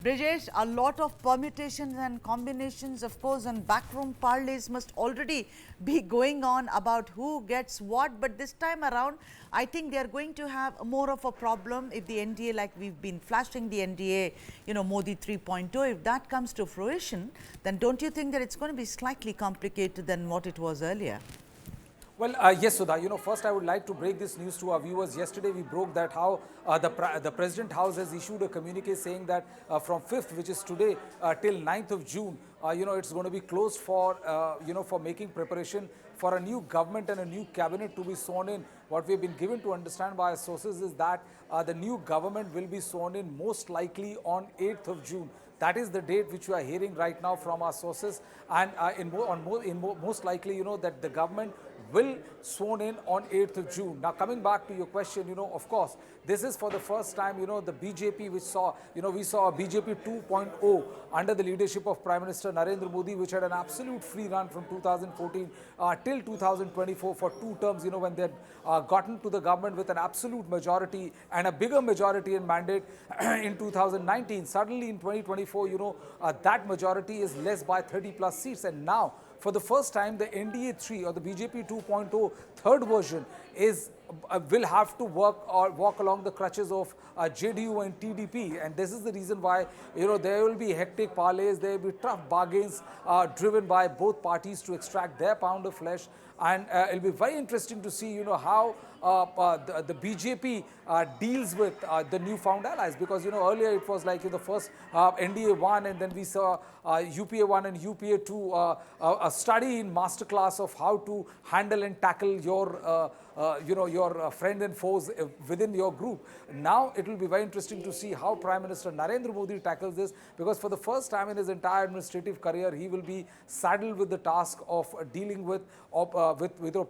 Brijesh, a lot of permutations and combinations, of course, and backroom parlays must already be going on about who gets what. But this time around, I think they are going to have more of a problem if the NDA, like we've been flashing the NDA, Modi 3.0, if that comes to fruition, then don't you think that it's going to be slightly complicated than what it was earlier? Well, yes, Sudha. First I would like to break this news to our viewers. Yesterday we broke that how the President House has issued a communique saying that from 5th, which is today, till 9th of June, it's going to be closed for, for making preparation for a new government and a new cabinet to be sworn in. What we have been given to understand by our sources is that the new government will be sworn in most likely on 8th of June. That is the date which we are hearing right now from our sources, and most likely, that the government will sworn in on 8th of June. Now, coming back to your question, of course, this is for the first time, the BJP which saw, we saw a BJP 2.0 under the leadership of Prime Minister Narendra Modi, which had an absolute free run from 2014 till 2024 for 2 terms, when they had gotten to the government with an absolute majority and a bigger majority in mandate in 2019. Suddenly in 2024, that majority is less by 30 plus seats, and now for the first time, the NDA 3 or the BJP 2.0 third version is will have to walk along the crutches of JDU and TDP, and this is the reason why there will be hectic parlays, there will be tough bargains driven by both parties to extract their pound of flesh, and it'll be very interesting to see how the BJP deals with the newfound allies, because earlier it was like the first NDA 1, and then we saw UPA 1 and UPA 2, a study in masterclass of how to handle and tackle your your friend and foes within your group. Now it will be very interesting to see how Prime Minister Narendra Modi tackles this, because for the first time in his entire administrative career, he will be saddled with the task of dealing with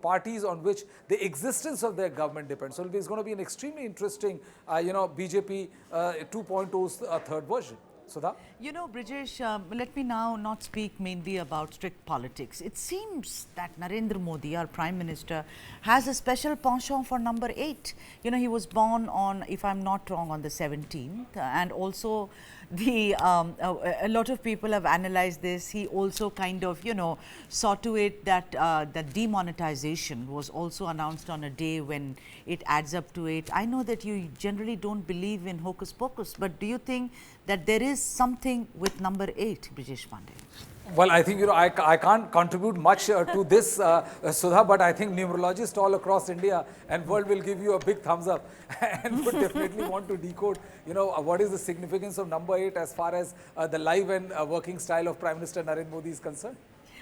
parties on which the existence of their government depends. So it's going to be an extremely interesting, BJP 2.0's third version. Sudha? Brijesh, let me now not speak mainly about strict politics. It seems that Narendra Modi, our Prime Minister, has a special penchant for number 8. He was born on, if I'm not wrong, on the 17th, and also a lot of people have analyzed this. He also kind of, saw to it that that demonetization was also announced on a day when it adds up to 8. I know that you generally don't believe in hocus pocus, but do you think that there is something with number 8, Brijesh Pandey? Well, I think, I can't contribute much to this, Sudha, but I think numerologists all across India and world will give you a big thumbs up and would definitely want to decode, what is the significance of number 8 as far as the live and working style of Prime Minister Narendra Modi is concerned.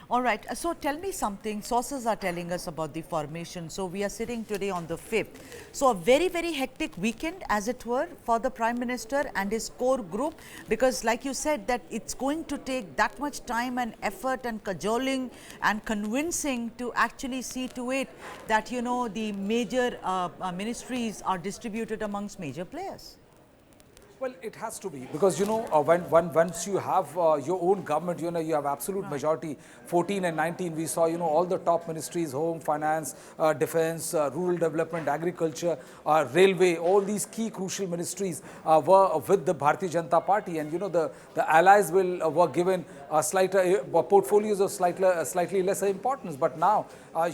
All right. So tell me something. Sources are telling us about the formation. So we are sitting today on the 5th. So a very, very hectic weekend, as it were, for the Prime Minister and his core group, because like you said, that it's going to take that much time and effort and cajoling and convincing to actually see to it that, the major ministries are distributed amongst major players. Well, it has to be, because once you have your own government, you have absolute majority. 14 and 19, we saw all the top ministries: home, finance, defense, rural development, agriculture, railway. All these key crucial ministries were with the Bharatiya Janata Party, and the allies were given slighter portfolios of slightly lesser importance. But now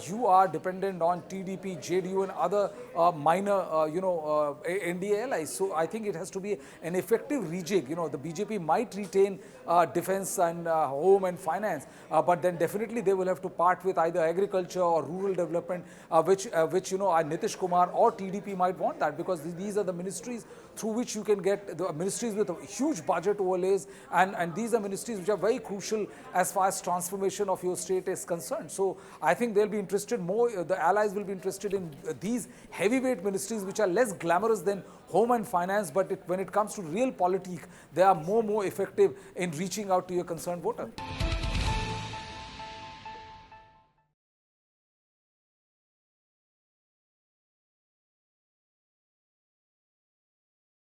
you are dependent on TDP, JDU, and other minor NDA allies. So I think it has to be an effective rejig. The BJP might retain defense and home and finance, but then definitely they will have to part with either agriculture or rural development, which Nitish Kumar or TDP might want that, because these are the ministries through which you can get the ministries with a huge budget overlays, and these are ministries which are very crucial as far as transformation of your state is concerned. So I think they'll be interested more, the allies will be interested in these heavyweight ministries which are less glamorous than home and finance, but when it comes to real politique, they are more effective in reaching out to your concerned voter.